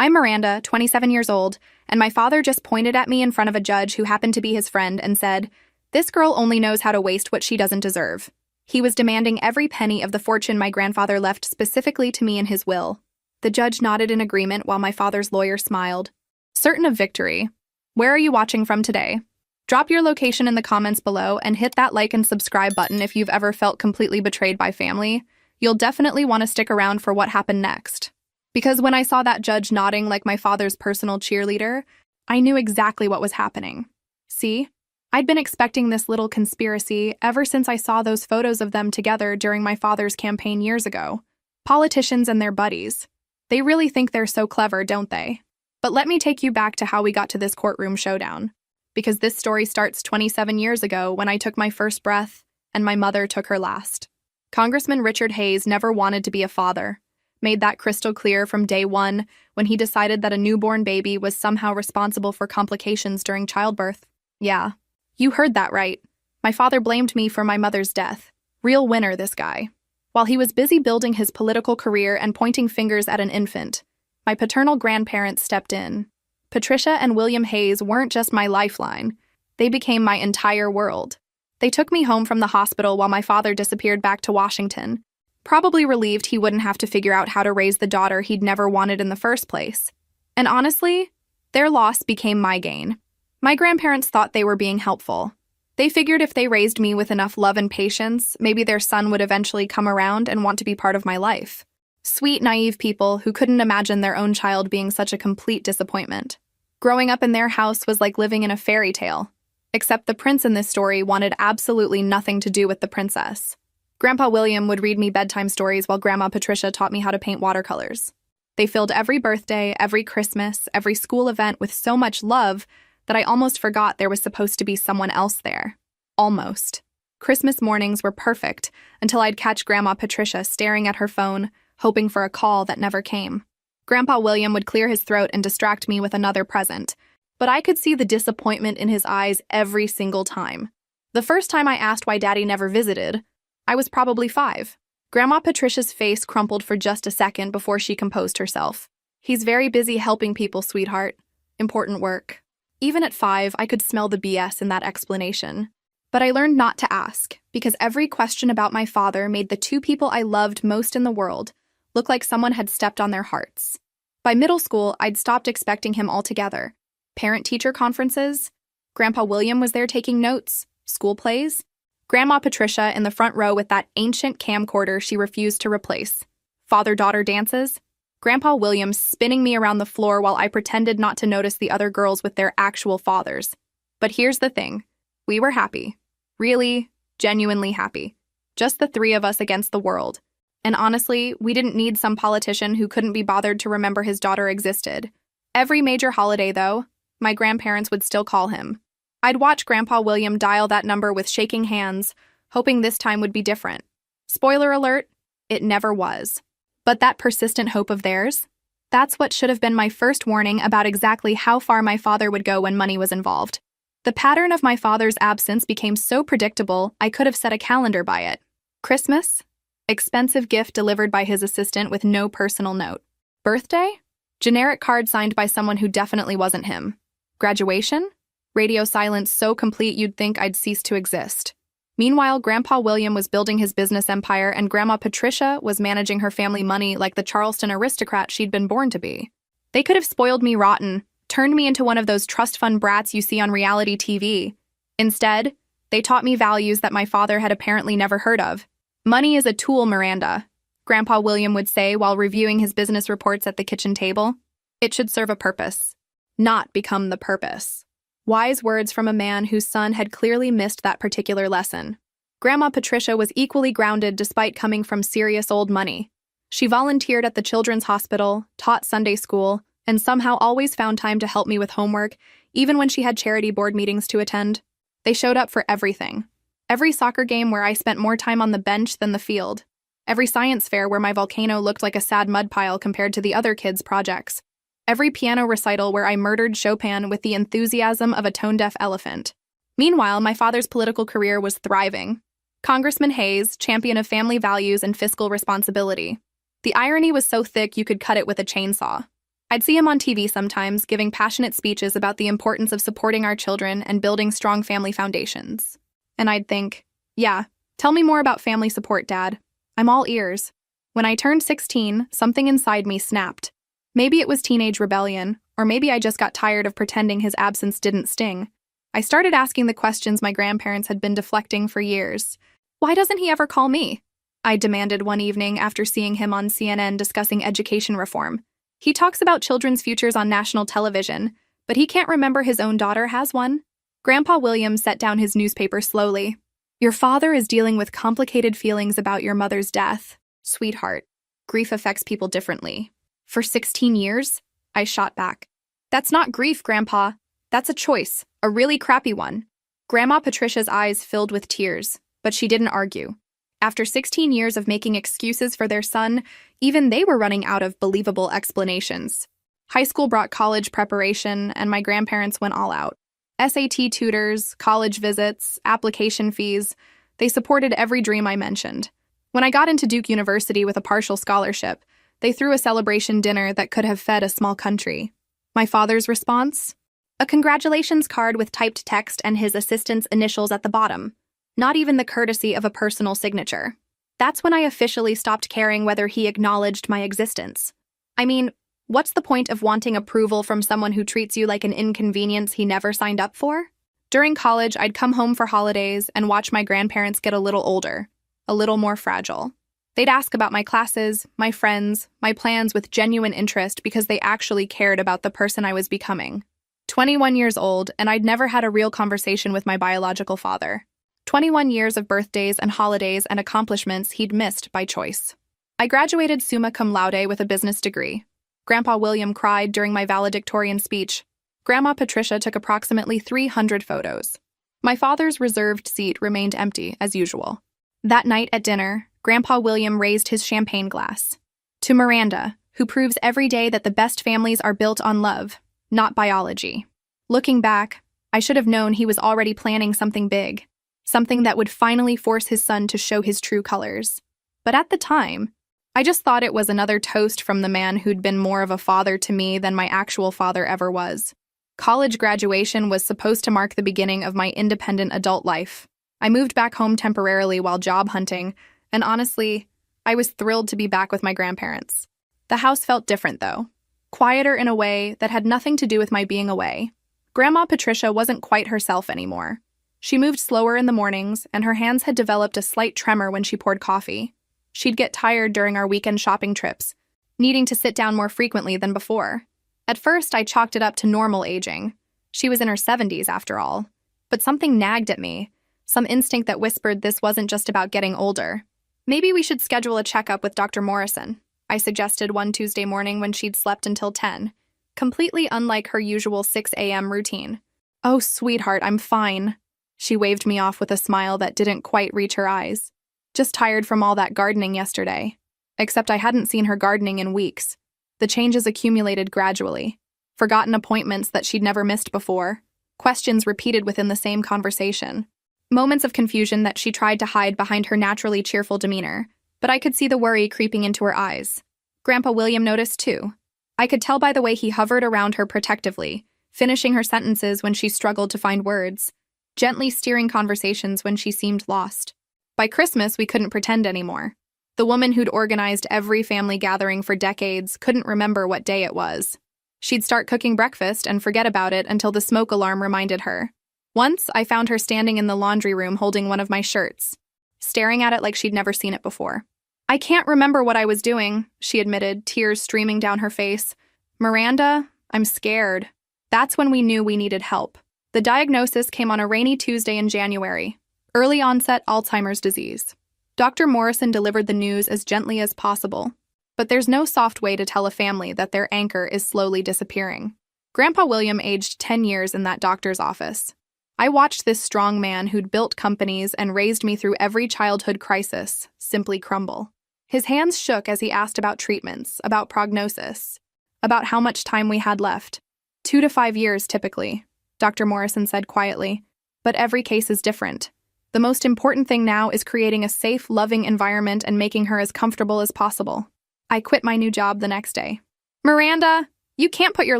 I'm Miranda, 27 years old, and my father just pointed at me in front of a judge who happened to be his friend and said, "This girl only knows how to waste what she doesn't deserve." He was demanding every penny of the fortune my grandfather left specifically to me in his will. The judge nodded in agreement while my father's lawyer smiled, certain of victory. Where are you watching from today? Drop your location in the comments below and hit that like and subscribe button if you've ever felt completely betrayed by family. You'll definitely want to stick around for what happened next. Because when I saw that judge nodding like my father's personal cheerleader, I knew exactly what was happening. See? I'd been expecting this little conspiracy ever since I saw those photos of them together during my father's campaign years ago. Politicians and their buddies. They really think they're so clever, don't they? But let me take you back to how we got to this courtroom showdown. Because this story starts 27 years ago when I took my first breath and my mother took her last. Congressman Richard Hayes never wanted to be a father. Made that crystal clear from day one when he decided that a newborn baby was somehow responsible for complications during childbirth. Yeah, you heard that right. My father blamed me for my mother's death. Real winner, this guy. While he was busy building his political career and pointing fingers at an infant, my paternal grandparents stepped in. Patricia and William Hayes weren't just my lifeline. They became my entire world. They took me home from the hospital while my father disappeared back to Washington, probably relieved he wouldn't have to figure out how to raise the daughter he'd never wanted in the first place. And honestly, their loss became my gain. My grandparents thought they were being helpful. They figured if they raised me with enough love and patience, maybe their son would eventually come around and want to be part of my life. Sweet, naive people who couldn't imagine their own child being such a complete disappointment. Growing up in their house was like living in a fairy tale. Except the prince in this story wanted absolutely nothing to do with the princess. Grandpa William would read me bedtime stories while Grandma Patricia taught me how to paint watercolors. They filled every birthday, every Christmas, every school event with so much love that I almost forgot there was supposed to be someone else there. Almost. Christmas mornings were perfect until I'd catch Grandma Patricia staring at her phone, hoping for a call that never came. Grandpa William would clear his throat and distract me with another present, but I could see the disappointment in his eyes every single time. The first time I asked why Daddy never visited, I was probably 5. Grandma Patricia's face crumpled for just a second before she composed herself. "He's very busy helping people, sweetheart. Important work." Even at 5, I could smell the BS in that explanation. But I learned not to ask, because every question about my father made the 2 people I loved most in the world look like someone had stepped on their hearts. By middle school, I'd stopped expecting him altogether. Parent-teacher conferences, Grandpa William was there taking notes, school plays, Grandma Patricia in the front row with that ancient camcorder she refused to replace. Father-daughter dances. Grandpa William spinning me around the floor while I pretended not to notice the other girls with their actual fathers. But here's the thing. We were happy. Really, genuinely happy. Just the 3 of us against the world. And honestly, we didn't need some politician who couldn't be bothered to remember his daughter existed. Every major holiday, though, my grandparents would still call him. I'd watch Grandpa William dial that number with shaking hands, hoping this time would be different. Spoiler alert, it never was. But that persistent hope of theirs? That's what should have been my first warning about exactly how far my father would go when money was involved. The pattern of my father's absence became so predictable, I could have set a calendar by it. Christmas? Expensive gift delivered by his assistant with no personal note. Birthday? Generic card signed by someone who definitely wasn't him. Graduation? Radio silence so complete you'd think I'd cease to exist. Meanwhile, Grandpa William was building his business empire and Grandma Patricia was managing her family money like the Charleston aristocrat she'd been born to be. They could have spoiled me rotten, turned me into one of those trust fund brats you see on reality TV. Instead, they taught me values that my father had apparently never heard of. "Money is a tool, Miranda," Grandpa William would say while reviewing his business reports at the kitchen table. "It should serve a purpose, not become the purpose." Wise words from a man whose son had clearly missed that particular lesson. Grandma Patricia was equally grounded despite coming from serious old money. She volunteered at the children's hospital, taught Sunday school, and somehow always found time to help me with homework, even when she had charity board meetings to attend. They showed up for everything. Every soccer game where I spent more time on the bench than the field. Every science fair where my volcano looked like a sad mud pile compared to the other kids' projects. Every piano recital where I murdered Chopin with the enthusiasm of a tone-deaf elephant. Meanwhile, my father's political career was thriving. Congressman Hayes, champion of family values and fiscal responsibility. The irony was so thick you could cut it with a chainsaw. I'd see him on TV sometimes, giving passionate speeches about the importance of supporting our children and building strong family foundations. And I'd think, yeah, tell me more about family support, Dad. I'm all ears. When I turned 16, something inside me snapped. Maybe it was teenage rebellion, or maybe I just got tired of pretending his absence didn't sting. I started asking the questions my grandparents had been deflecting for years. Why doesn't he ever call me? I demanded one evening after seeing him on CNN discussing education reform. He talks about children's futures on national television, but he can't remember his own daughter has one. Grandpa William set down his newspaper slowly. Your father is dealing with complicated feelings about your mother's death. Sweetheart, grief affects people differently. For 16 years? I shot back. That's not grief, Grandpa. That's a choice, a really crappy one. Grandma Patricia's eyes filled with tears, but she didn't argue. After 16 years of making excuses for their son, even they were running out of believable explanations. High school brought college preparation, and my grandparents went all out. SAT tutors, college visits, application fees, they supported every dream I mentioned. When I got into Duke University with a partial scholarship, they threw a celebration dinner that could have fed a small country. My father's response? A congratulations card with typed text and his assistant's initials at the bottom. Not even the courtesy of a personal signature. That's when I officially stopped caring whether he acknowledged my existence. I mean, what's the point of wanting approval from someone who treats you like an inconvenience he never signed up for? During college, I'd come home for holidays and watch my grandparents get a little older, a little more fragile. They'd ask about my classes, my friends, my plans with genuine interest because they actually cared about the person I was becoming. 21 years old, and I'd never had a real conversation with my biological father. 21 years of birthdays and holidays and accomplishments he'd missed by choice. I graduated summa cum laude with a business degree. Grandpa William cried during my valedictorian speech. Grandma Patricia took approximately 300 photos. My father's reserved seat remained empty, as usual. That night at dinner, Grandpa William raised his champagne glass. To Miranda, who proves every day that the best families are built on love, not biology. Looking back, I should have known he was already planning something big. Something that would finally force his son to show his true colors. But at the time, I just thought it was another toast from the man who'd been more of a father to me than my actual father ever was. College graduation was supposed to mark the beginning of my independent adult life. I moved back home temporarily while job hunting, and honestly, I was thrilled to be back with my grandparents. The house felt different, though. Quieter in a way that had nothing to do with my being away. Grandma Patricia wasn't quite herself anymore. She moved slower in the mornings, and her hands had developed a slight tremor when she poured coffee. She'd get tired during our weekend shopping trips, needing to sit down more frequently than before. At first, I chalked it up to normal aging. She was in her 70s, after all. But something nagged at me, some instinct that whispered this wasn't just about getting older. Maybe we should schedule a checkup with Dr. Morrison, I suggested one Tuesday morning when she'd slept until 10, completely unlike her usual 6 a.m. routine. Oh, sweetheart, I'm fine. She waved me off with a smile that didn't quite reach her eyes. Just tired from all that gardening yesterday. Except I hadn't seen her gardening in weeks. The changes accumulated gradually. Forgotten appointments that she'd never missed before. Questions repeated within the same conversation. Moments of confusion that she tried to hide behind her naturally cheerful demeanor, but I could see the worry creeping into her eyes. Grandpa William noticed too. I could tell by the way he hovered around her protectively, finishing her sentences when she struggled to find words, gently steering conversations when she seemed lost. By Christmas, we couldn't pretend anymore. The woman who'd organized every family gathering for decades couldn't remember what day it was. She'd start cooking breakfast and forget about it until the smoke alarm reminded her. Once, I found her standing in the laundry room holding one of my shirts, staring at it like she'd never seen it before. I can't remember what I was doing, she admitted, tears streaming down her face. Miranda, I'm scared. That's when we knew we needed help. The diagnosis came on a rainy Tuesday in January. Early onset Alzheimer's disease. Dr. Morrison delivered the news as gently as possible. But there's no soft way to tell a family that their anchor is slowly disappearing. Grandpa William aged 10 years in that doctor's office. I watched this strong man who'd built companies and raised me through every childhood crisis simply crumble. His hands shook as he asked about treatments, about prognosis, about how much time we had left. 2 to 5 years, typically, Dr. Morrison said quietly. But every case is different. The most important thing now is creating a safe, loving environment and making her as comfortable as possible. I quit my new job the next day. Miranda, You can't put your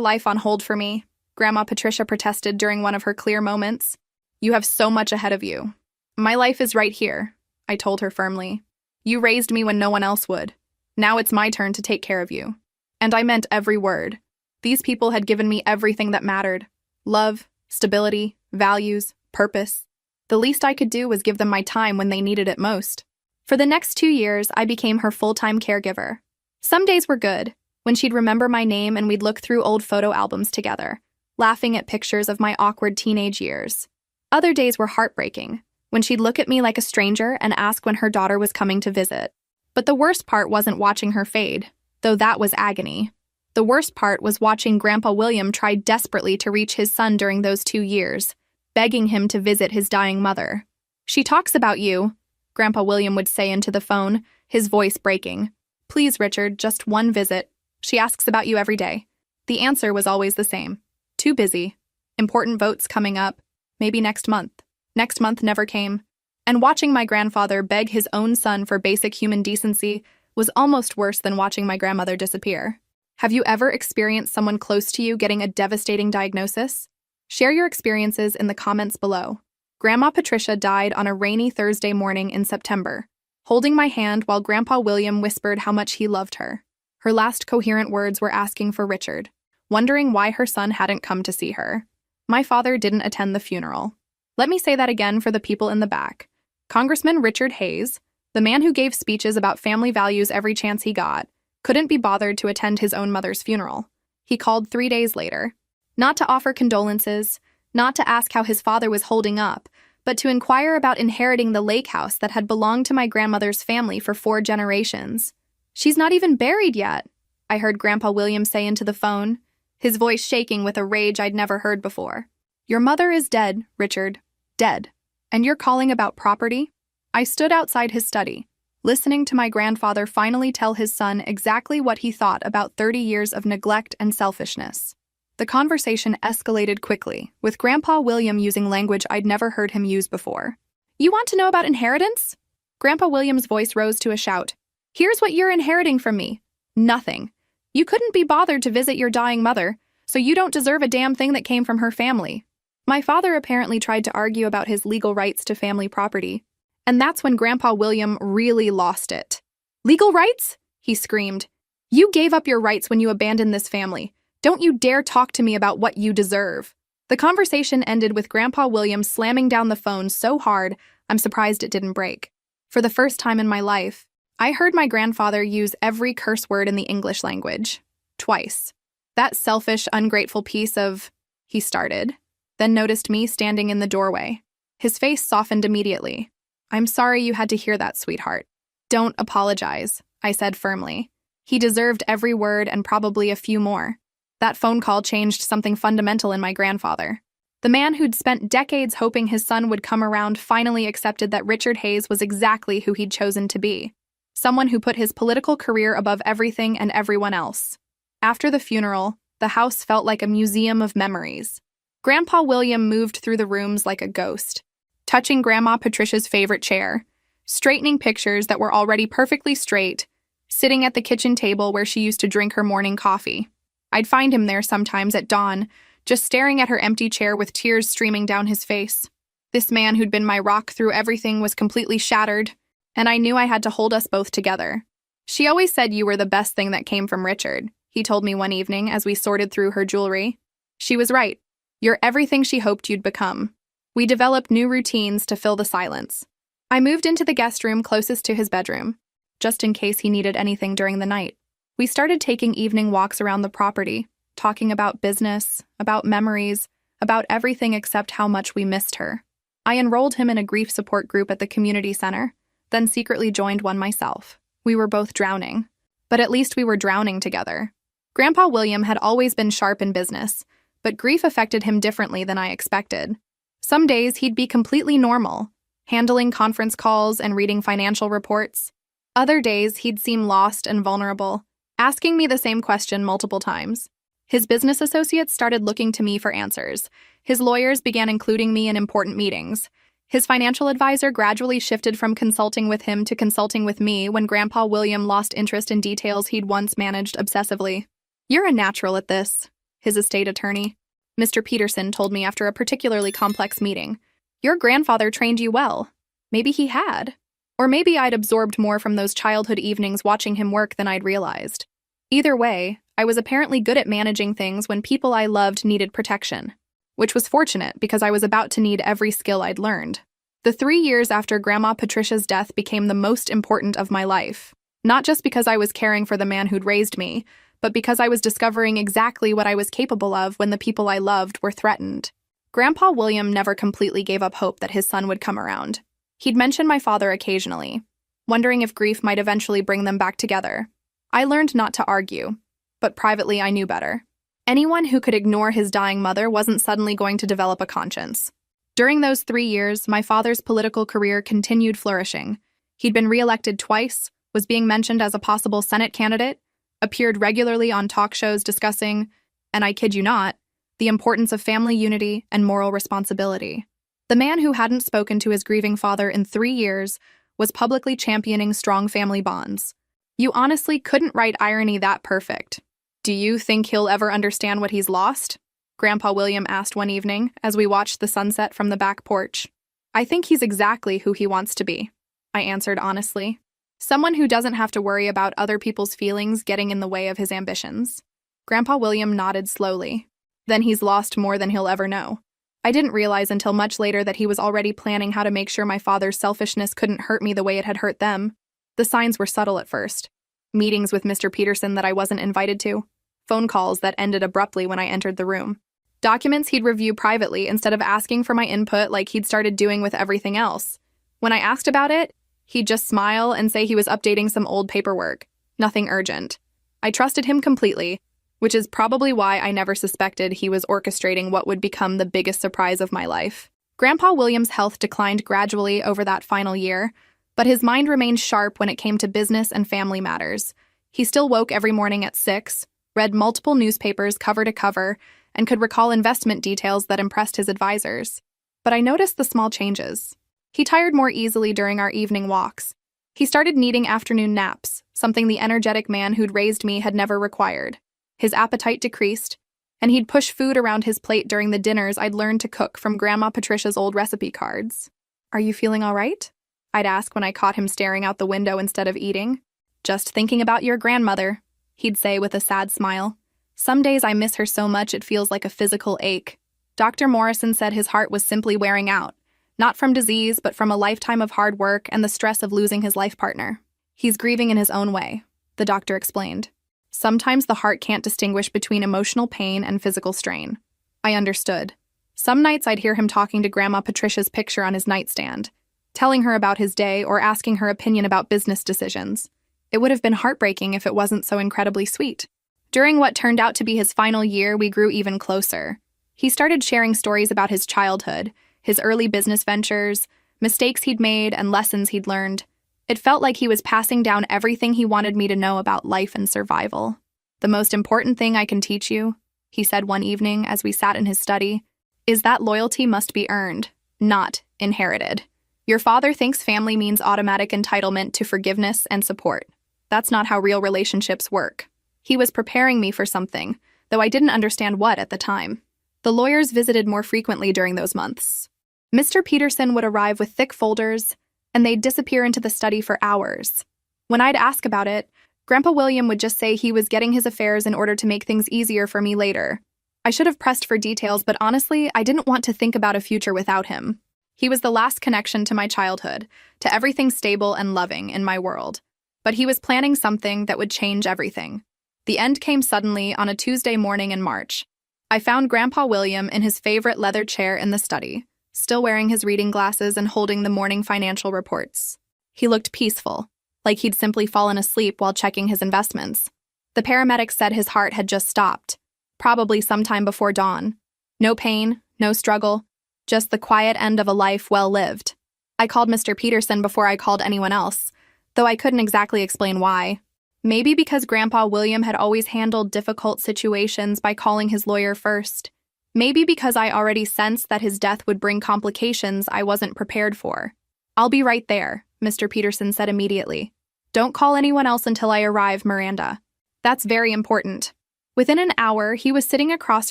life on hold for me, Grandma Patricia protested during one of her clear moments. You have so much ahead of you. My life is right here, I told her firmly. You raised me when no one else would. Now it's my turn to take care of you. And I meant every word. These people had given me everything that mattered. Love, stability, values, purpose. The least I could do was give them my time when they needed it most. For the next 2 years, I became her full-time caregiver. Some days were good, when she'd remember my name and we'd look through old photo albums together, laughing at pictures of my awkward teenage years. Other days were heartbreaking, when she'd look at me like a stranger and ask when her daughter was coming to visit. But the worst part wasn't watching her fade, though that was agony. The worst part was watching Grandpa William try desperately to reach his son during those 2 years, begging him to visit his dying mother. She talks about you, Grandpa William would say into the phone, his voice breaking. Please, Richard, just one visit. She asks about you every day. The answer was always the same. Too busy. Important votes coming up. Maybe next month. Next month never came. And watching my grandfather beg his own son for basic human decency was almost worse than watching my grandmother disappear. Have you ever experienced someone close to you getting a devastating diagnosis? Share your experiences in the comments below. Grandma Patricia died on a rainy Thursday morning in September, holding my hand while Grandpa William whispered how much he loved her. Her last coherent words were asking for Richard, wondering why her son hadn't come to see her. My father didn't attend the funeral. Let me say that again for the people in the back. Congressman Richard Hayes, the man who gave speeches about family values every chance he got, couldn't be bothered to attend his own mother's funeral. He called 3 days later, not to offer condolences, not to ask how his father was holding up, but to inquire about inheriting the lake house that had belonged to my grandmother's family for 4 generations. She's not even buried yet, I heard Grandpa William say into the phone, his voice shaking with a rage I'd never heard before. Your mother is dead, Richard. Dead. And you're calling about property? I stood outside his study, listening to my grandfather finally tell his son exactly what he thought about 30 years of neglect and selfishness. The conversation escalated quickly, with Grandpa William using language I'd never heard him use before. You want to know about inheritance? Grandpa William's voice rose to a shout. Here's what you're inheriting from me. Nothing. You couldn't be bothered to visit your dying mother, so you don't deserve a damn thing that came from her family. My father apparently tried to argue about his legal rights to family property, and that's when Grandpa William really lost it. Legal rights? He screamed. You gave up your rights when you abandoned this family. Don't you dare talk to me about what you deserve. The conversation ended with Grandpa William slamming down the phone so hard, I'm surprised it didn't break. For the first time in my life, I heard my grandfather use every curse word in the English language. Twice. That selfish, ungrateful piece of, he started, then noticed me standing in the doorway. His face softened immediately. I'm sorry you had to hear that, sweetheart. Don't apologize, I said firmly. He deserved every word and probably a few more. That phone call changed something fundamental in my grandfather. The man who'd spent decades hoping his son would come around finally accepted that Richard Hayes was exactly who he'd chosen to be. Someone who put his political career above everything and everyone else. After the funeral, the house felt like a museum of memories. Grandpa William moved through the rooms like a ghost, touching Grandma Patricia's favorite chair, straightening pictures that were already perfectly straight, sitting at the kitchen table where she used to drink her morning coffee. I'd find him there sometimes at dawn, just staring at her empty chair with tears streaming down his face. This man who'd been my rock through everything was completely shattered, and I knew I had to hold us both together. She always said you were the best thing that came from Richard, he told me one evening as we sorted through her jewelry. She was right. You're everything she hoped you'd become. We developed new routines to fill the silence. I moved into the guest room closest to his bedroom, just in case he needed anything during the night. We started taking evening walks around the property, talking about business, about memories, about everything except how much we missed her. I enrolled him in a grief support group at the community center, then secretly joined one myself. We were both drowning, but at least we were drowning together. Grandpa William had always been sharp in business, but grief affected him differently than I expected. Some days he'd be completely normal, handling conference calls and reading financial reports. Other days he'd seem lost and vulnerable, asking me the same question multiple times. His business associates started looking to me for answers. His lawyers began including me in important meetings. His financial advisor gradually shifted from consulting with him to consulting with me when Grandpa William lost interest in details he'd once managed obsessively. You're a natural at this, his estate attorney, Mr. Peterson, told me after a particularly complex meeting. Your grandfather trained you well. Maybe he had. Or maybe I'd absorbed more from those childhood evenings watching him work than I'd realized. Either way, I was apparently good at managing things when people I loved needed protection, which was fortunate because I was about to need every skill I'd learned. The 3 years after Grandma Patricia's death became the most important of my life, not just because I was caring for the man who'd raised me, but because I was discovering exactly what I was capable of when the people I loved were threatened. Grandpa William never completely gave up hope that his son would come around. He'd mention my father occasionally, wondering if grief might eventually bring them back together. I learned not to argue, but privately I knew better. Anyone who could ignore his dying mother wasn't suddenly going to develop a conscience. During those 3 years, my father's political career continued flourishing. He'd been re-elected twice, was being mentioned as a possible Senate candidate, appeared regularly on talk shows discussing, and I kid you not, the importance of family unity and moral responsibility. The man who hadn't spoken to his grieving father in 3 years was publicly championing strong family bonds. You honestly couldn't write irony that perfect. Do you think he'll ever understand what he's lost? Grandpa William asked one evening as we watched the sunset from the back porch. I think he's exactly who he wants to be, I answered honestly. Someone who doesn't have to worry about other people's feelings getting in the way of his ambitions. Grandpa William nodded slowly. Then he's lost more than he'll ever know. I didn't realize until much later that he was already planning how to make sure my father's selfishness couldn't hurt me the way it had hurt them. The signs were subtle at first. Meetings with Mr. Peterson that I wasn't invited to. Phone calls that ended abruptly when I entered the room. Documents he'd review privately instead of asking for my input like he'd started doing with everything else. When I asked about it, he'd just smile and say he was updating some old paperwork. Nothing urgent. I trusted him completely, which is probably why I never suspected he was orchestrating what would become the biggest surprise of my life. Grandpa William's health declined gradually over that final year, but his mind remained sharp when it came to business and family matters. He still woke every morning at 6, read multiple newspapers cover to cover, and could recall investment details that impressed his advisors. But I noticed the small changes. He tired more easily during our evening walks. He started needing afternoon naps, something the energetic man who'd raised me had never required. His appetite decreased, and he'd push food around his plate during the dinners I'd learned to cook from Grandma Patricia's old recipe cards. Are you feeling all right? I'd ask when I caught him staring out the window instead of eating. Just thinking about your grandmother, he'd say with a sad smile. Some days I miss her so much it feels like a physical ache. Dr. Morrison said his heart was simply wearing out, not from disease, but from a lifetime of hard work and the stress of losing his life partner. He's grieving in his own way, the doctor explained. Sometimes the heart can't distinguish between emotional pain and physical strain. I understood. Some nights I'd hear him talking to Grandma Patricia's picture on his nightstand, telling her about his day or asking her opinion about business decisions. It would have been heartbreaking if it wasn't so incredibly sweet. During what turned out to be his final year, we grew even closer. He started sharing stories about his childhood, his early business ventures, mistakes he'd made, and lessons he'd learned. It felt like he was passing down everything he wanted me to know about life and survival. The most important thing I can teach you, he said one evening as we sat in his study, is that loyalty must be earned, not inherited. Your father thinks family means automatic entitlement to forgiveness and support. That's not how real relationships work. He was preparing me for something, though I didn't understand what at the time. The lawyers visited more frequently during those months. Mr. Peterson would arrive with thick folders, and they'd disappear into the study for hours. When I'd ask about it, Grandpa William would just say he was getting his affairs in order to make things easier for me later. I should have pressed for details, but honestly, I didn't want to think about a future without him. He was the last connection to my childhood, to everything stable and loving in my world. But he was planning something that would change everything. The end came suddenly on a Tuesday morning in March. I found Grandpa William in his favorite leather chair in the study, still wearing his reading glasses and holding the morning financial reports. He looked peaceful, like he'd simply fallen asleep while checking his investments. The paramedics said his heart had just stopped, probably sometime before dawn. No pain, no struggle, just the quiet end of a life well lived. I called Mr. Peterson before I called anyone else, though I couldn't exactly explain why. Maybe because Grandpa William had always handled difficult situations by calling his lawyer first. Maybe because I already sensed that his death would bring complications I wasn't prepared for. I'll be right there, Mr. Peterson said immediately. Don't call anyone else until I arrive, Miranda. That's very important. Within an hour, he was sitting across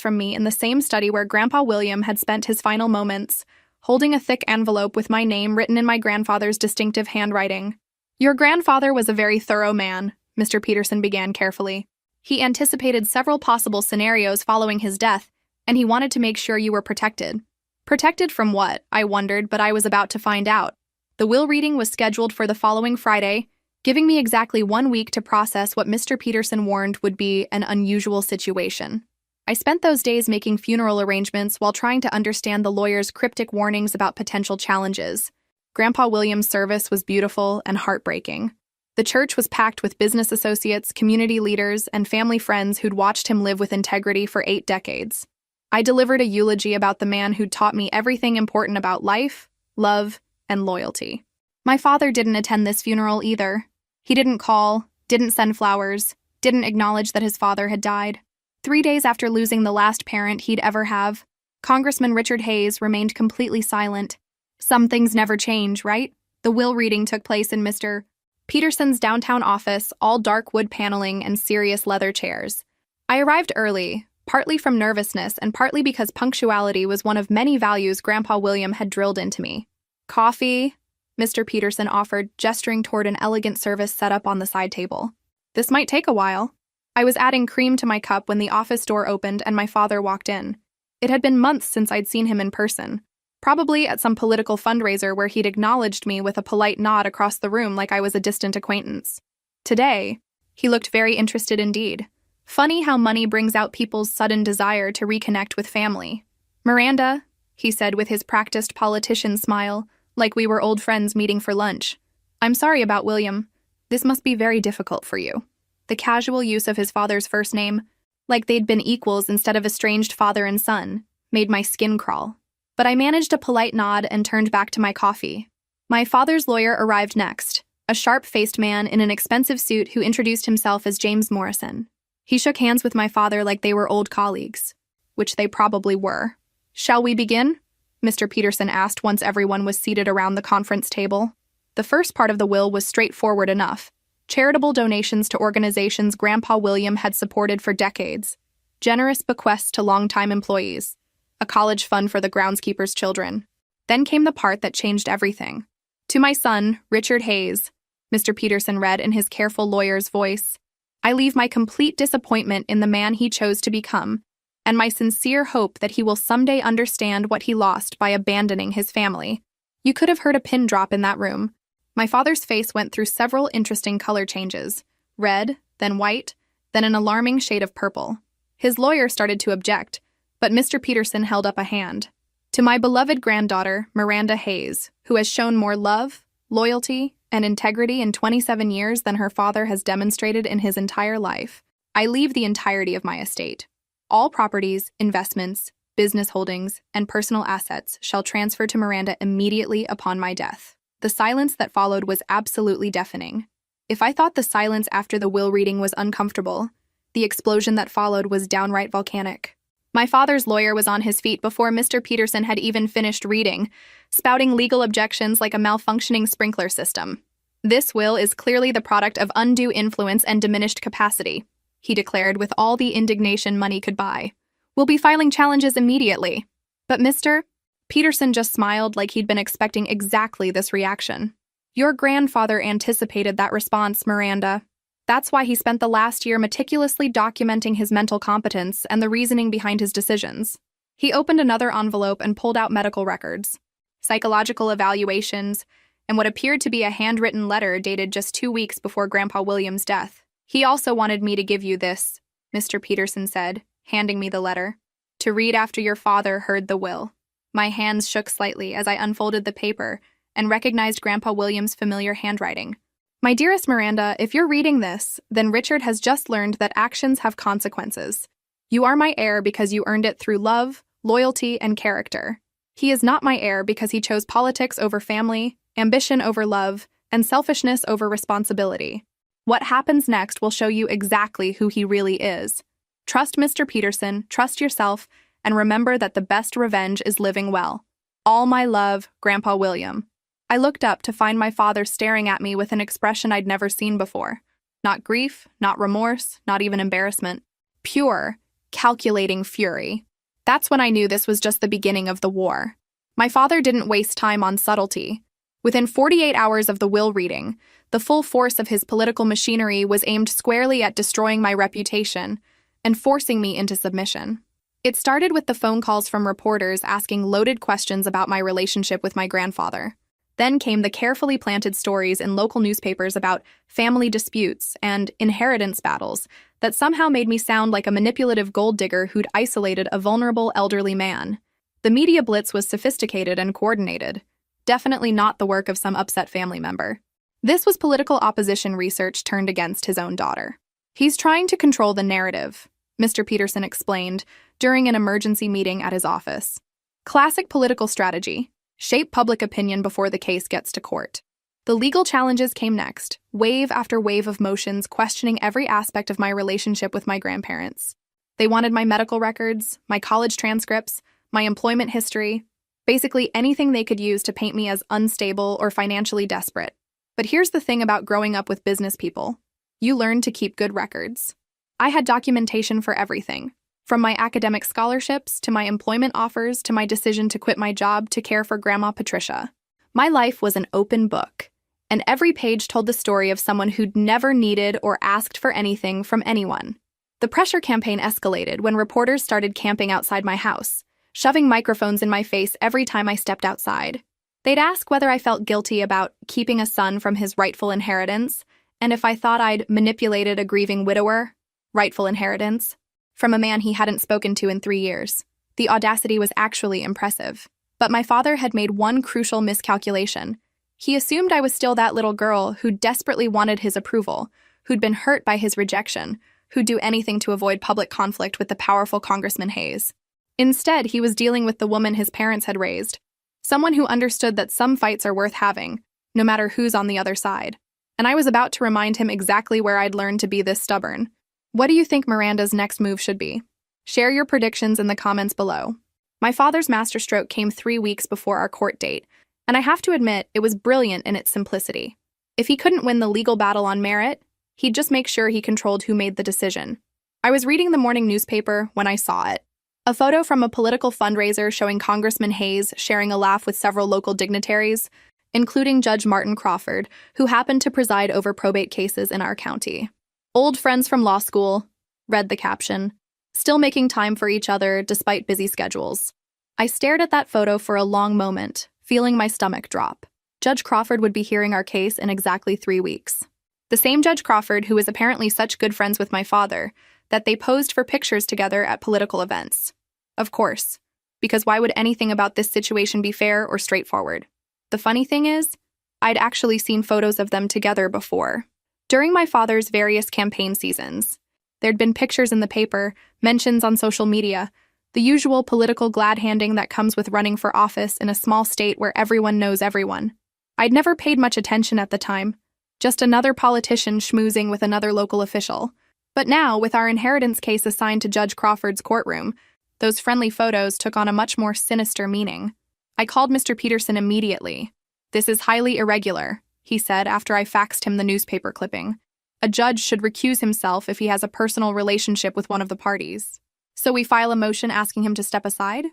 from me in the same study where Grandpa William had spent his final moments, holding a thick envelope with my name written in my grandfather's distinctive handwriting. "Your grandfather was a very thorough man," Mr. Peterson began carefully. "He anticipated several possible scenarios following his death, and he wanted to make sure you were protected." Protected from what? I wondered, but I was about to find out. The will reading was scheduled for the following Friday, giving me exactly 1 week to process what Mr. Peterson warned would be an unusual situation. I spent those days making funeral arrangements while trying to understand the lawyer's cryptic warnings about potential challenges. Grandpa William's service was beautiful and heartbreaking. The church was packed with business associates, community leaders, and family friends who'd watched him live with integrity for 8 decades. I delivered a eulogy about the man who'd taught me everything important about life, love, and loyalty. My father didn't attend this funeral either. He didn't call, didn't send flowers, didn't acknowledge that his father had died. 3 days after losing the last parent he'd ever have, Congressman Richard Hayes remained completely silent. Some things never change, right? The will reading took place in Mr. Peterson's downtown office, all dark wood paneling and serious leather chairs. I arrived early, partly from nervousness and partly because punctuality was one of many values Grandpa William had drilled into me. "Coffee?" Mr. Peterson offered, gesturing toward an elegant service set up on the side table. "This might take a while." I was adding cream to my cup when the office door opened and my father walked in. It had been months since I'd seen him in person, probably at some political fundraiser where he'd acknowledged me with a polite nod across the room like I was a distant acquaintance. Today, he looked very interested indeed. Funny how money brings out people's sudden desire to reconnect with family. "Miranda," he said with his practiced politician smile, like we were old friends meeting for lunch. "I'm sorry about William. This must be very difficult for you." The casual use of his father's first name, like they'd been equals instead of estranged father and son, made my skin crawl. But I managed a polite nod and turned back to my coffee. My father's lawyer arrived next, a sharp-faced man in an expensive suit who introduced himself as James Morrison. He shook hands with my father like they were old colleagues, which they probably were. "Shall we begin?" Mr. Peterson asked once everyone was seated around the conference table. The first part of the will was straightforward enough. Charitable donations to organizations Grandpa William had supported for decades. Generous bequests to longtime employees. A college fund for the groundskeeper's children. Then came the part that changed everything. "To my son, Richard Hayes," Mr. Peterson read in his careful lawyer's voice, "I leave my complete disappointment in the man he chose to become, and my sincere hope that he will someday understand what he lost by abandoning his family." You could have heard a pin drop in that room. My father's face went through several interesting color changes. Red, then white, then an alarming shade of purple. His lawyer started to object, but Mr. Peterson held up a hand. "To my beloved granddaughter, Miranda Hayes, who has shown more love, loyalty, and integrity in 27 years than her father has demonstrated in his entire life, I leave the entirety of my estate. All properties, investments, business holdings, and personal assets shall transfer to Miranda immediately upon my death." The silence that followed was absolutely deafening. If I thought the silence after the will reading was uncomfortable, the explosion that followed was downright volcanic. My father's lawyer was on his feet before Mr. Peterson had even finished reading, spouting legal objections like a malfunctioning sprinkler system. "This will is clearly the product of undue influence and diminished capacity," he declared with all the indignation money could buy. "We'll be filing challenges immediately." But Mr. Peterson just smiled like he'd been expecting exactly this reaction. "Your grandfather anticipated that response, Miranda. That's why he spent the last year meticulously documenting his mental competence and the reasoning behind his decisions." He opened another envelope and pulled out medical records, psychological evaluations, and what appeared to be a handwritten letter dated just 2 weeks before Grandpa William's death. "He also wanted me to give you this," Mr. Peterson said, handing me the letter, "to read after your father heard the will." My hands shook slightly as I unfolded the paper and recognized Grandpa William's familiar handwriting. "My dearest Miranda, if you're reading this, then Richard has just learned that actions have consequences. You are my heir because you earned it through love, loyalty, and character. He is not my heir because he chose politics over family, ambition over love, and selfishness over responsibility. What happens next will show you exactly who he really is. Trust Mr. Peterson, trust yourself, and remember that the best revenge is living well. All my love, Grandpa William." I looked up to find my father staring at me with an expression I'd never seen before. Not grief, not remorse, not even embarrassment. Pure, calculating fury. That's when I knew this was just the beginning of the war. My father didn't waste time on subtlety. Within 48 hours of the will reading, the full force of his political machinery was aimed squarely at destroying my reputation and forcing me into submission. It started with the phone calls from reporters asking loaded questions about my relationship with my grandfather. Then came the carefully planted stories in local newspapers about family disputes and inheritance battles that somehow made me sound like a manipulative gold digger who'd isolated a vulnerable elderly man. The media blitz was sophisticated and coordinated, definitely not the work of some upset family member. This was political opposition research turned against his own daughter. He's trying to control the narrative, Mr. Peterson explained during an emergency meeting at his office. Classic political strategy: shape public opinion before the case gets to court. The legal challenges came next, wave after wave of motions questioning every aspect of my relationship with my grandparents. They wanted my medical records, my college transcripts, my employment history, basically anything they could use to paint me as unstable or financially desperate. But here's the thing about growing up with business people: you learn to keep good records. I had documentation for everything, from my academic scholarships to my employment offers to my decision to quit my job to care for Grandma Patricia. My life was an open book, and every page told the story of someone who'd never needed or asked for anything from anyone. The pressure campaign escalated when reporters started camping outside my house, shoving microphones in my face every time I stepped outside. They'd ask whether I felt guilty about keeping a son from his rightful inheritance, and if I thought I'd manipulated a grieving widower, rightful inheritance, from a man he hadn't spoken to in 3 years. The audacity was actually impressive. But my father had made one crucial miscalculation. He assumed I was still that little girl who desperately wanted his approval, who'd been hurt by his rejection, who'd do anything to avoid public conflict with the powerful Congressman Hayes. Instead, he was dealing with the woman his parents had raised, someone who understood that some fights are worth having, no matter who's on the other side. And I was about to remind him exactly where I'd learned to be this stubborn. What do you think Miranda's next move should be? Share your predictions in the comments below. My father's masterstroke came 3 weeks before our court date, and I have to admit it was brilliant in its simplicity. If he couldn't win the legal battle on merit, he'd just make sure he controlled who made the decision. I was reading the morning newspaper when I saw it. A photo from a political fundraiser showing Congressman Hayes sharing a laugh with several local dignitaries, including Judge Martin Crawford, who happened to preside over probate cases in our county. "Old friends from law school," read the caption, "still making time for each other despite busy schedules." I stared at that photo for a long moment, feeling my stomach drop. Judge Crawford would be hearing our case in exactly 3 weeks. The same Judge Crawford who was apparently such good friends with my father that they posed for pictures together at political events. Of course, because why would anything about this situation be fair or straightforward? The funny thing is, I'd actually seen photos of them together before. During my father's various campaign seasons, there'd been pictures in the paper, mentions on social media, the usual political glad-handing that comes with running for office in a small state where everyone knows everyone. I'd never paid much attention at the time, just another politician schmoozing with another local official. But now, with our inheritance case assigned to Judge Crawford's courtroom, those friendly photos took on a much more sinister meaning. I called Mr. Peterson immediately. "This is highly irregular," he said after I faxed him the newspaper clipping. "A judge should recuse himself if he has a personal relationship with one of the parties. So we file a motion asking him to step aside?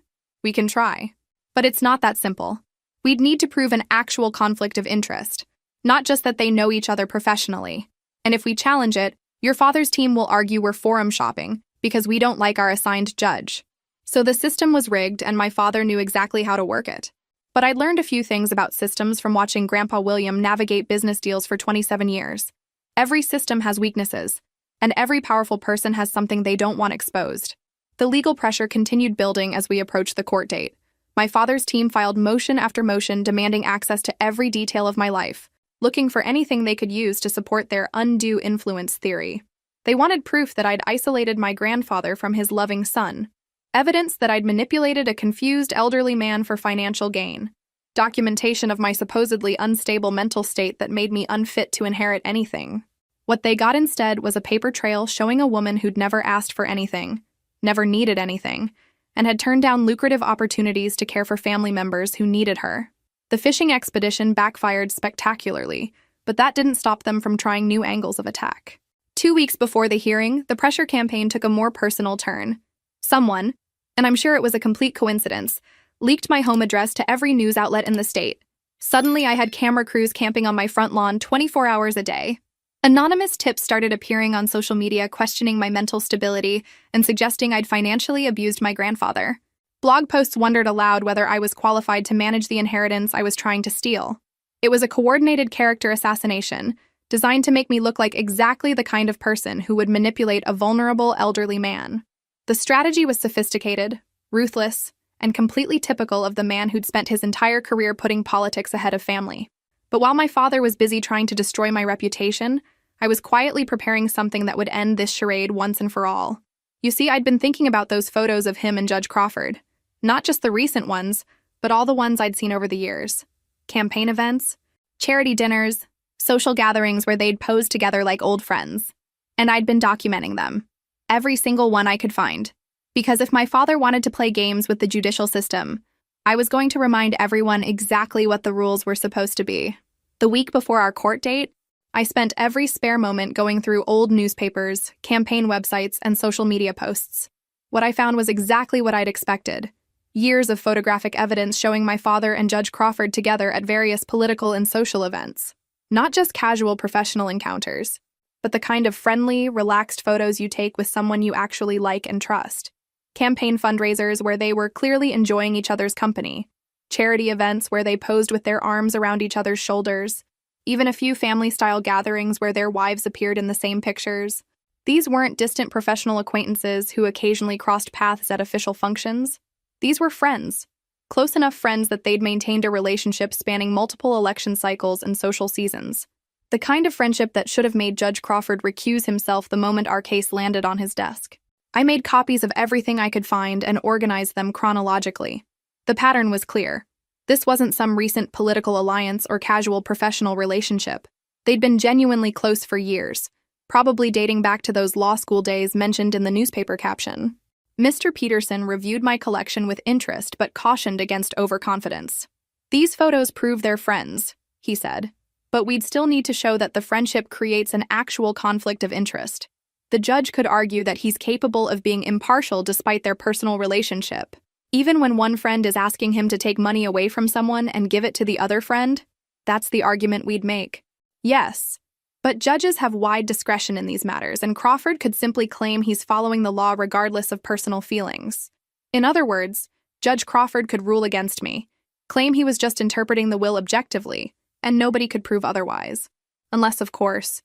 We can try. But it's not that simple. We'd need to prove an actual conflict of interest, not just that they know each other professionally. And if we challenge it, your father's team will argue we're forum shopping because we don't like our assigned judge." So the system was rigged and my father knew exactly how to work it. But I'd learned a few things about systems from watching Grandpa William navigate business deals for 27 years. Every system has weaknesses, and every powerful person has something they don't want exposed. The legal pressure continued building as we approached the court date. My father's team filed motion after motion demanding access to every detail of my life, looking for anything they could use to support their undue influence theory. They wanted proof that I'd isolated my grandfather from his loving son, evidence that I'd manipulated a confused elderly man for financial gain, documentation of my supposedly unstable mental state that made me unfit to inherit anything. What they got instead was a paper trail showing a woman who'd never asked for anything, never needed anything, and had turned down lucrative opportunities to care for family members who needed her. The fishing expedition backfired spectacularly, but that didn't stop them from trying new angles of attack. 2 weeks before the hearing, the pressure campaign took a more personal turn. Someone, and I'm sure it was a complete coincidence, leaked my home address to every news outlet in the state. Suddenly, I had camera crews camping on my front lawn 24 hours a day. Anonymous tips started appearing on social media questioning my mental stability and suggesting I'd financially abused my grandfather. Blog posts wondered aloud whether I was qualified to manage the inheritance I was trying to steal. It was a coordinated character assassination, designed to make me look like exactly the kind of person who would manipulate a vulnerable elderly man. The strategy was sophisticated, ruthless, and completely typical of the man who'd spent his entire career putting politics ahead of family. But while my father was busy trying to destroy my reputation, I was quietly preparing something that would end this charade once and for all. You see, I'd been thinking about those photos of him and Judge Crawford. Not just the recent ones, but all the ones I'd seen over the years. Campaign events, charity dinners, social gatherings where they'd posed together like old friends. And I'd been documenting them. Every single one I could find. Because if my father wanted to play games with the judicial system, I was going to remind everyone exactly what the rules were supposed to be. The week before our court date, I spent every spare moment going through old newspapers, campaign websites, and social media posts. What I found was exactly what I'd expected. Years of photographic evidence showing my father and Judge Crawford together at various political and social events. Not just casual professional encounters, but the kind of friendly, relaxed photos you take with someone you actually like and trust. Campaign fundraisers where they were clearly enjoying each other's company. Charity events where they posed with their arms around each other's shoulders. Even a few family-style gatherings where their wives appeared in the same pictures. These weren't distant professional acquaintances who occasionally crossed paths at official functions. These were friends. Close enough friends that they'd maintained a relationship spanning multiple election cycles and social seasons. The kind of friendship that should have made Judge Crawford recuse himself the moment our case landed on his desk. I made copies of everything I could find and organized them chronologically. The pattern was clear. This wasn't some recent political alliance or casual professional relationship. They'd been genuinely close for years, probably dating back to those law school days mentioned in the newspaper caption. Mr. Peterson reviewed my collection with interest but cautioned against overconfidence. "These photos prove they're friends," he said, "but we'd still need to show that the friendship creates an actual conflict of interest. The judge could argue that he's capable of being impartial despite their personal relationship. Even when one friend is asking him to take money away from someone and give it to the other friend, that's the argument we'd make. Yes, but judges have wide discretion in these matters, and Crawford could simply claim he's following the law regardless of personal feelings. In other words, Judge Crawford could rule against me, claim he was just interpreting the will objectively, and nobody could prove otherwise. Unless, of course,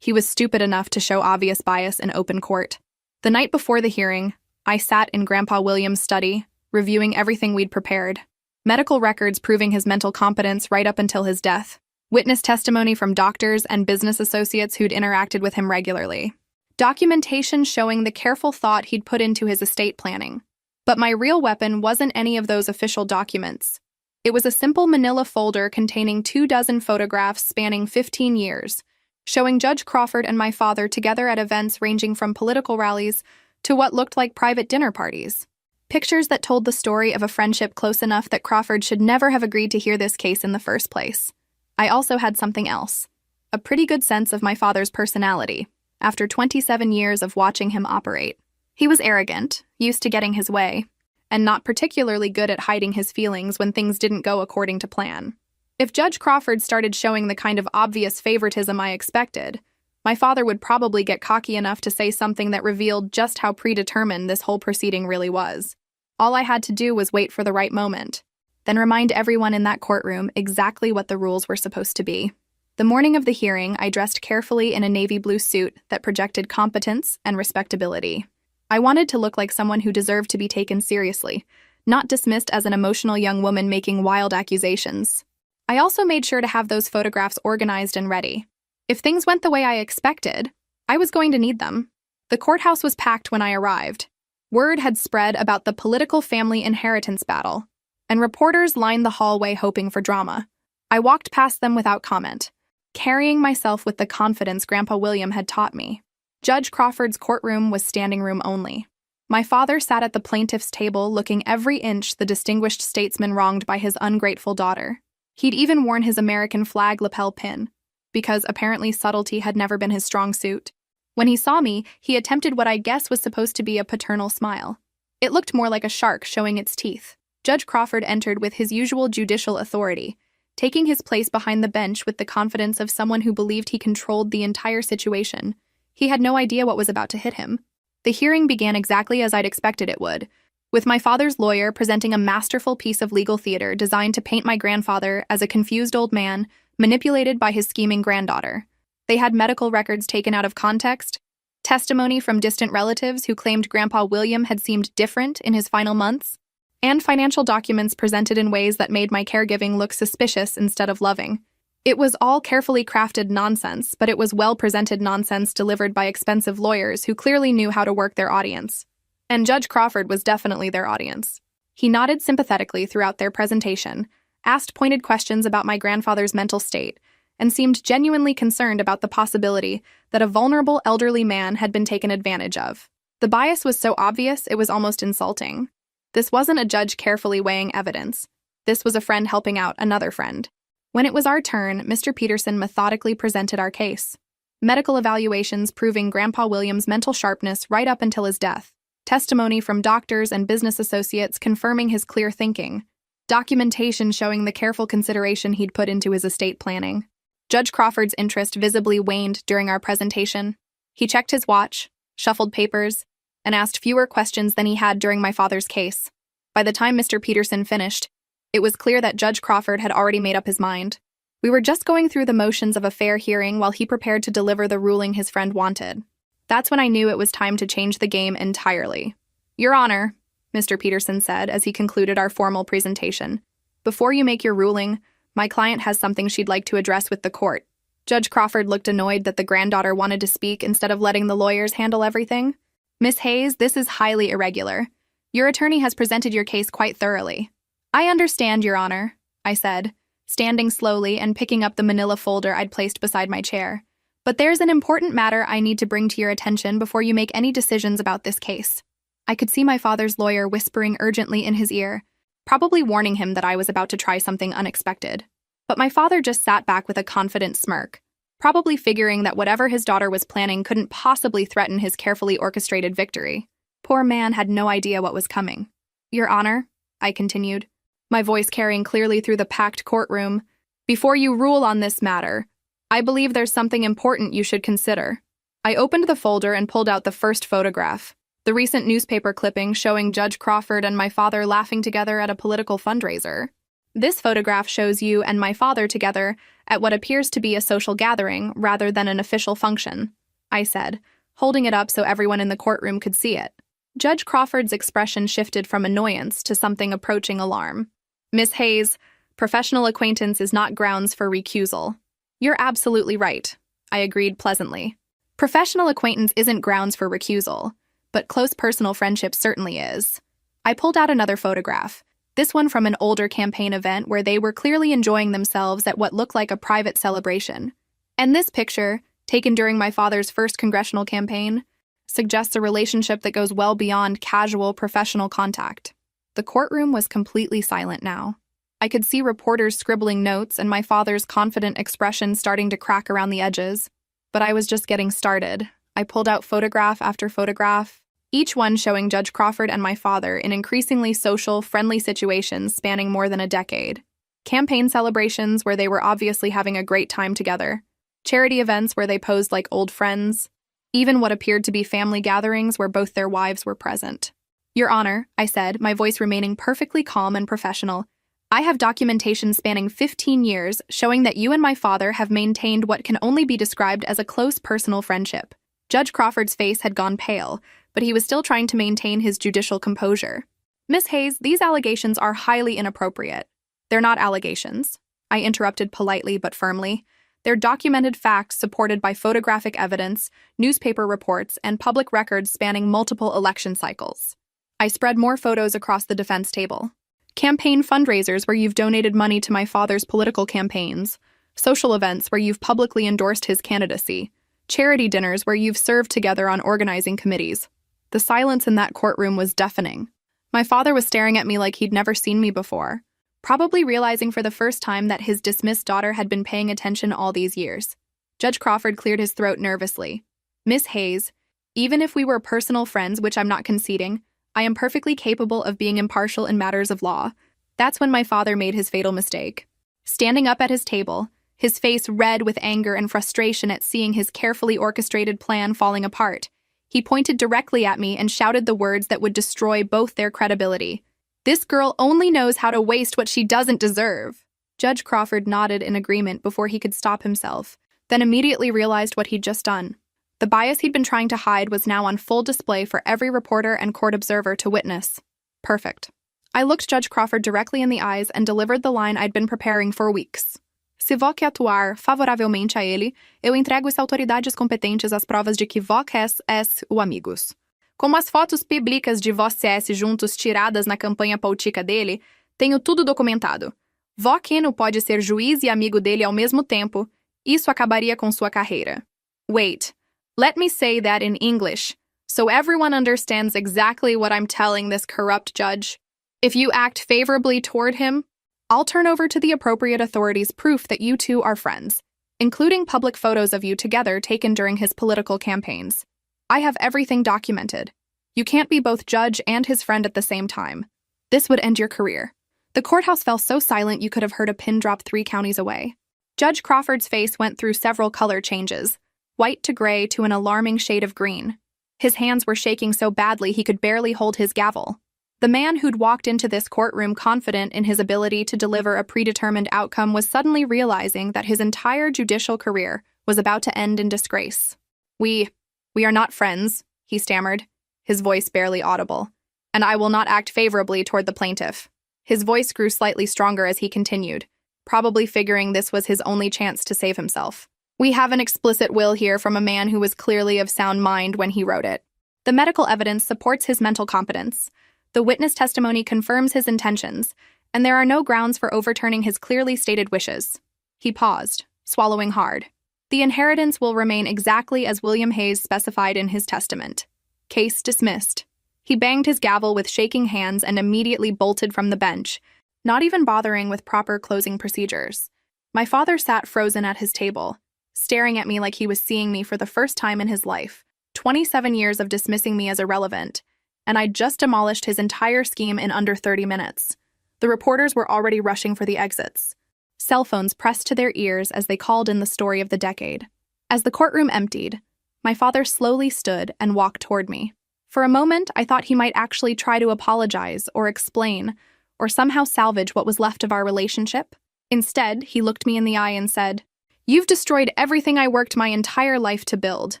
he was stupid enough to show obvious bias in open court. The night before the hearing, I sat in Grandpa William's study, reviewing everything we'd prepared. Medical records proving his mental competence right up until his death. Witness testimony from doctors and business associates who'd interacted with him regularly. Documentation showing the careful thought he'd put into his estate planning. But my real weapon wasn't any of those official documents. It was a simple manila folder containing 24 photographs spanning 15 years, showing Judge Crawford and my father together at events ranging from political rallies to what looked like private dinner parties. Pictures that told the story of a friendship close enough that Crawford should never have agreed to hear this case in the first place. I also had something else. A pretty good sense of my father's personality, after 27 years of watching him operate. He was arrogant, used to getting his way, and not particularly good at hiding his feelings when things didn't go according to plan. If Judge Crawford started showing the kind of obvious favoritism I expected, my father would probably get cocky enough to say something that revealed just how predetermined this whole proceeding really was. All I had to do was wait for the right moment, then remind everyone in that courtroom exactly what the rules were supposed to be. The morning of the hearing, I dressed carefully in a navy blue suit that projected competence and respectability. I wanted to look like someone who deserved to be taken seriously, not dismissed as an emotional young woman making wild accusations. I also made sure to have those photographs organized and ready. If things went the way I expected, I was going to need them. The courthouse was packed when I arrived. Word had spread about the political family inheritance battle, and reporters lined the hallway hoping for drama. I walked past them without comment, carrying myself with the confidence Grandpa William had taught me. Judge Crawford's courtroom was standing room only. My father sat at the plaintiff's table looking every inch the distinguished statesman wronged by his ungrateful daughter. He'd even worn his American flag lapel pin, because apparently subtlety had never been his strong suit. When he saw me, he attempted what I guess was supposed to be a paternal smile. It looked more like a shark showing its teeth. Judge Crawford entered with his usual judicial authority, taking his place behind the bench with the confidence of someone who believed he controlled the entire situation. He had no idea what was about to hit him. The hearing began exactly as I'd expected it would, with my father's lawyer presenting a masterful piece of legal theater designed to paint my grandfather as a confused old man manipulated by his scheming granddaughter. They had medical records taken out of context, testimony from distant relatives who claimed Grandpa William had seemed different in his final months, and financial documents presented in ways that made my caregiving look suspicious instead of loving. It was all carefully crafted nonsense, but it was well-presented nonsense delivered by expensive lawyers who clearly knew how to work their audience. And Judge Crawford was definitely their audience. He nodded sympathetically throughout their presentation, asked pointed questions about my grandfather's mental state, and seemed genuinely concerned about the possibility that a vulnerable elderly man had been taken advantage of. The bias was so obvious it was almost insulting. This wasn't a judge carefully weighing evidence. This was a friend helping out another friend. When it was our turn, Mr. Peterson methodically presented our case. Medical evaluations proving Grandpa William's mental sharpness right up until his death. Testimony from doctors and business associates confirming his clear thinking. Documentation showing the careful consideration he'd put into his estate planning. Judge Crawford's interest visibly waned during our presentation. He checked his watch, shuffled papers, and asked fewer questions than he had during my father's case. By the time Mr. Peterson finished, it was clear that Judge Crawford had already made up his mind. We were just going through the motions of a fair hearing while he prepared to deliver the ruling his friend wanted. That's when I knew it was time to change the game entirely. Your Honor, Mr. Peterson said as he concluded our formal presentation, before you make your ruling, my client has something she'd like to address with the court. Judge Crawford looked annoyed that the granddaughter wanted to speak instead of letting the lawyers handle everything. Miss Hayes, this is highly irregular. Your attorney has presented your case quite thoroughly. I understand, Your Honor, I said, standing slowly and picking up the manila folder I'd placed beside my chair. But there's an important matter I need to bring to your attention before you make any decisions about this case. I could see my father's lawyer whispering urgently in his ear, probably warning him that I was about to try something unexpected. But my father just sat back with a confident smirk, probably figuring that whatever his daughter was planning couldn't possibly threaten his carefully orchestrated victory. Poor man had no idea what was coming. Your Honor, I continued, my voice carrying clearly through the packed courtroom, before you rule on this matter, I believe there's something important you should consider. I opened the folder and pulled out the first photograph, the recent newspaper clipping showing Judge Crawford and my father laughing together at a political fundraiser. This photograph shows you and my father together at what appears to be a social gathering rather than an official function, I said, holding it up so everyone in the courtroom could see it. Judge Crawford's expression shifted from annoyance to something approaching alarm. Miss Hayes, professional acquaintance is not grounds for recusal. You're absolutely right, I agreed pleasantly. Professional acquaintance isn't grounds for recusal, but close personal friendship certainly is. I pulled out another photograph, this one from an older campaign event where they were clearly enjoying themselves at what looked like a private celebration. And this picture, taken during my father's first congressional campaign, suggests a relationship that goes well beyond casual professional contact. The courtroom was completely silent now. I could see reporters scribbling notes and my father's confident expression starting to crack around the edges. But I was just getting started. I pulled out photograph after photograph, each one showing Judge Crawford and my father in increasingly social, friendly situations spanning more than a decade. Campaign celebrations where they were obviously having a great time together. Charity events where they posed like old friends. Even what appeared to be family gatherings where both their wives were present. Your Honor, I said, my voice remaining perfectly calm and professional, I have documentation spanning 15 years showing that you and my father have maintained what can only be described as a close personal friendship. Judge Crawford's face had gone pale, but he was still trying to maintain his judicial composure. Miss Hayes, these allegations are highly inappropriate. They're not allegations, I interrupted politely but firmly. They're documented facts supported by photographic evidence, newspaper reports, and public records spanning multiple election cycles. I spread more photos across the defense table. Campaign fundraisers where you've donated money to my father's political campaigns, social events where you've publicly endorsed his candidacy, charity dinners where you've served together on organizing committees. The silence in that courtroom was deafening. My father was staring at me like he'd never seen me before, probably realizing for the first time that his dismissed daughter had been paying attention all these years. Judge Crawford cleared his throat nervously. Miss Hayes, even if we were personal friends, which I'm not conceding, I am perfectly capable of being impartial in matters of law. That's when my father made his fatal mistake. Standing up at his table, his face red with anger and frustration at seeing his carefully orchestrated plan falling apart, he pointed directly at me and shouted the words that would destroy both their credibility. "This girl only knows how to waste what she doesn't deserve." Judge Crawford nodded in agreement before he could stop himself, then immediately realized what he'd just done. The bias he'd been trying to hide was now on full display for every reporter and court observer to witness. Perfect. I looked Judge Crawford directly in the eyes and delivered the line I'd been preparing for weeks. Se vó quer atuar favoravelmente a ele, eu entrego às autoridades competentes as provas de que vó és o amigos. Como as fotos públicas de vocês juntos tiradas na campanha política dele, tenho tudo documentado. Vó não pode ser juiz e amigo dele ao mesmo tempo. Isso acabaria com sua carreira. Wait. Let me say that in English, so everyone understands exactly what I'm telling this corrupt judge. If you act favorably toward him, I'll turn over to the appropriate authorities proof that you two are friends, including public photos of you together taken during his political campaigns. I have everything documented. You can't be both judge and his friend at the same time. This would end your career. The courthouse fell so silent you could have heard a pin drop 3 counties away. Judge Crawford's face went through several color changes, white to gray to an alarming shade of green. His hands were shaking so badly he could barely hold his gavel. The man who'd walked into this courtroom confident in his ability to deliver a predetermined outcome was suddenly realizing that his entire judicial career was about to end in disgrace. We are not friends," he stammered, his voice barely audible, "and I will not act favorably toward the plaintiff." His voice grew slightly stronger as he continued, probably figuring this was his only chance to save himself. "We have an explicit will here from a man who was clearly of sound mind when he wrote it. The medical evidence supports his mental competence. The witness testimony confirms his intentions, and there are no grounds for overturning his clearly stated wishes." He paused, swallowing hard. "The inheritance will remain exactly as William Hayes specified in his testament. Case dismissed." He banged his gavel with shaking hands and immediately bolted from the bench, not even bothering with proper closing procedures. My father sat frozen at his table, staring at me like he was seeing me for the first time in his life. 27 years of dismissing me as irrelevant, and I'd just demolished his entire scheme in under 30 minutes. The reporters were already rushing for the exits. Cell phones pressed to their ears as they called in the story of the decade. As the courtroom emptied, my father slowly stood and walked toward me. For a moment, I thought he might actually try to apologize or explain, or somehow salvage what was left of our relationship. Instead, he looked me in the eye and said, "You've destroyed everything I worked my entire life to build."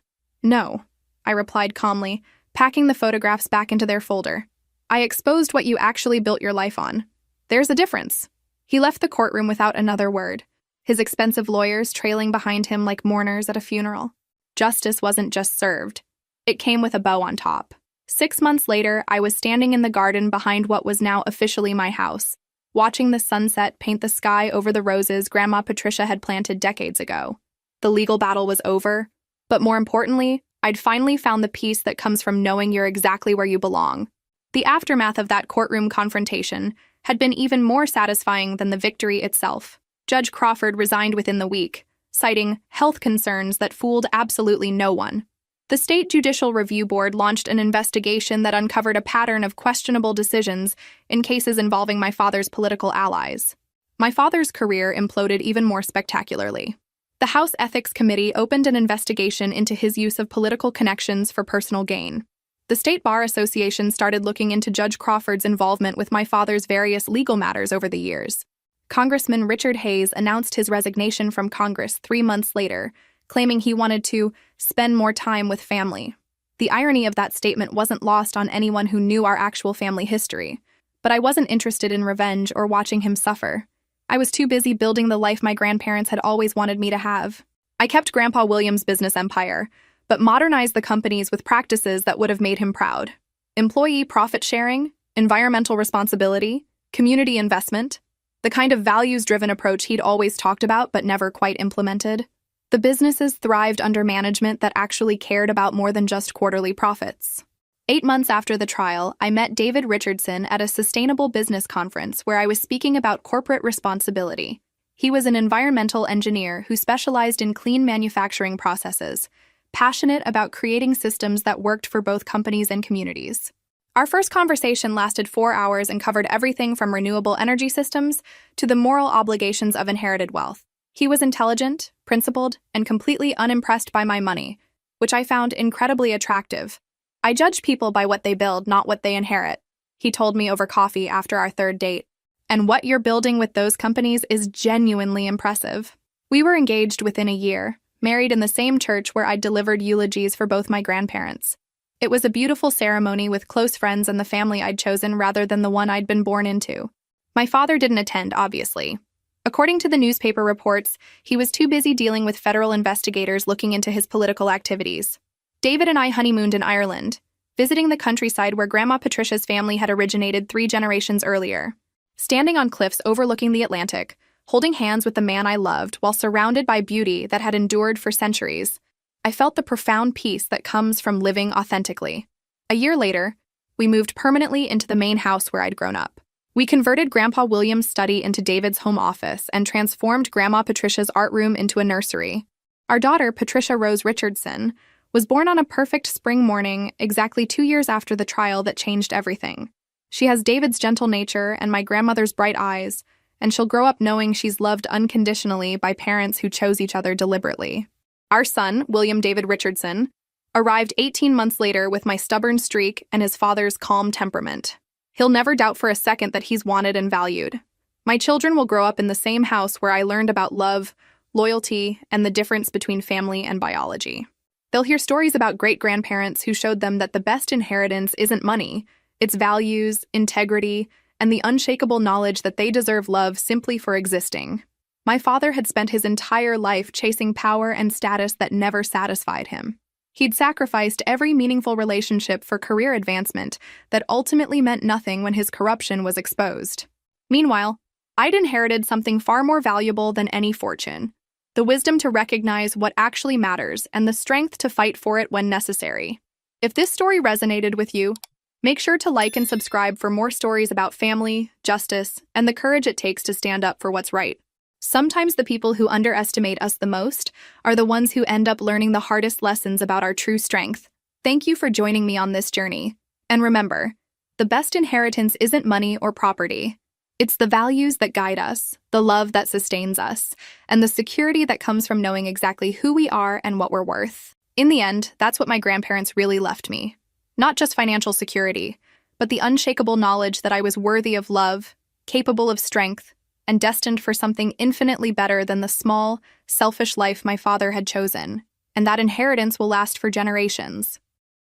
"No," I replied calmly, packing the photographs back into their folder. "I exposed what you actually built your life on. There's a difference." He left the courtroom without another word, his expensive lawyers trailing behind him like mourners at a funeral. Justice wasn't just served. It came with a bow on top. 6 months later, I was standing in the garden behind what was now officially my house, watching the sunset paint the sky over the roses Grandma Patricia had planted decades ago. The legal battle was over, but more importantly, I'd finally found the peace that comes from knowing you're exactly where you belong. The aftermath of that courtroom confrontation had been even more satisfying than the victory itself. Judge Crawford resigned within the week, citing health concerns that fooled absolutely no one. The State Judicial Review Board launched an investigation that uncovered a pattern of questionable decisions in cases involving my father's political allies. My father's career imploded even more spectacularly. The House Ethics Committee opened an investigation into his use of political connections for personal gain. The State Bar Association started looking into Judge Crawford's involvement with my father's various legal matters over the years. Congressman Richard Hayes announced his resignation from Congress 3 months later, claiming he wanted to spend more time with family. The irony of that statement wasn't lost on anyone who knew our actual family history, but I wasn't interested in revenge or watching him suffer. I was too busy building the life my grandparents had always wanted me to have. I kept Grandpa William's business empire, but modernized the companies with practices that would have made him proud. Employee profit sharing, environmental responsibility, community investment, the kind of values-driven approach he'd always talked about but never quite implemented. The businesses thrived under management that actually cared about more than just quarterly profits. 8 months after the trial, I met David Richardson at a sustainable business conference where I was speaking about corporate responsibility. He was an environmental engineer who specialized in clean manufacturing processes, passionate about creating systems that worked for both companies and communities. Our first conversation lasted 4 hours and covered everything from renewable energy systems to the moral obligations of inherited wealth. He was intelligent, principled, and completely unimpressed by my money, which I found incredibly attractive. I judge people by what they build, not what they inherit, he told me over coffee after our third date. And what you're building with those companies is genuinely impressive. We were engaged within a year, married in the same church where I'd delivered eulogies for both my grandparents. It was a beautiful ceremony with close friends and the family I'd chosen rather than the one I'd been born into. My father didn't attend, obviously. According to the newspaper reports, he was too busy dealing with federal investigators looking into his political activities. David and I honeymooned in Ireland, visiting the countryside where Grandma Patricia's family had originated 3 generations earlier. Standing on cliffs overlooking the Atlantic, holding hands with the man I loved while surrounded by beauty that had endured for centuries, I felt the profound peace that comes from living authentically. A year later, we moved permanently into the main house where I'd grown up. We converted Grandpa William's study into David's home office and transformed Grandma Patricia's art room into a nursery. Our daughter, Patricia Rose Richardson, was born on a perfect spring morning exactly 2 years after the trial that changed everything. She has David's gentle nature and my grandmother's bright eyes, and she'll grow up knowing she's loved unconditionally by parents who chose each other deliberately. Our son, William David Richardson, arrived 18 months later with my stubborn streak and his father's calm temperament. He'll never doubt for a second that he's wanted and valued. My children will grow up in the same house where I learned about love, loyalty, and the difference between family and biology. They'll hear stories about great-grandparents who showed them that the best inheritance isn't money, it's values, integrity, and the unshakable knowledge that they deserve love simply for existing. My father had spent his entire life chasing power and status that never satisfied him. He'd sacrificed every meaningful relationship for career advancement that ultimately meant nothing when his corruption was exposed. Meanwhile, I'd inherited something far more valuable than any fortune: the wisdom to recognize what actually matters and the strength to fight for it when necessary. If this story resonated with you, make sure to like and subscribe for more stories about family, justice, and the courage it takes to stand up for what's right. Sometimes the people who underestimate us the most are the ones who end up learning the hardest lessons about our true strength. Thank you for joining me on this journey. And remember, the best inheritance isn't money or property. It's the values that guide us, the love that sustains us, and the security that comes from knowing exactly who we are and what we're worth. In the end, that's what my grandparents really left me. Not just financial security, but the unshakable knowledge that I was worthy of love, capable of strength, and destined for something infinitely better than the small, selfish life my father had chosen, and that inheritance will last for generations.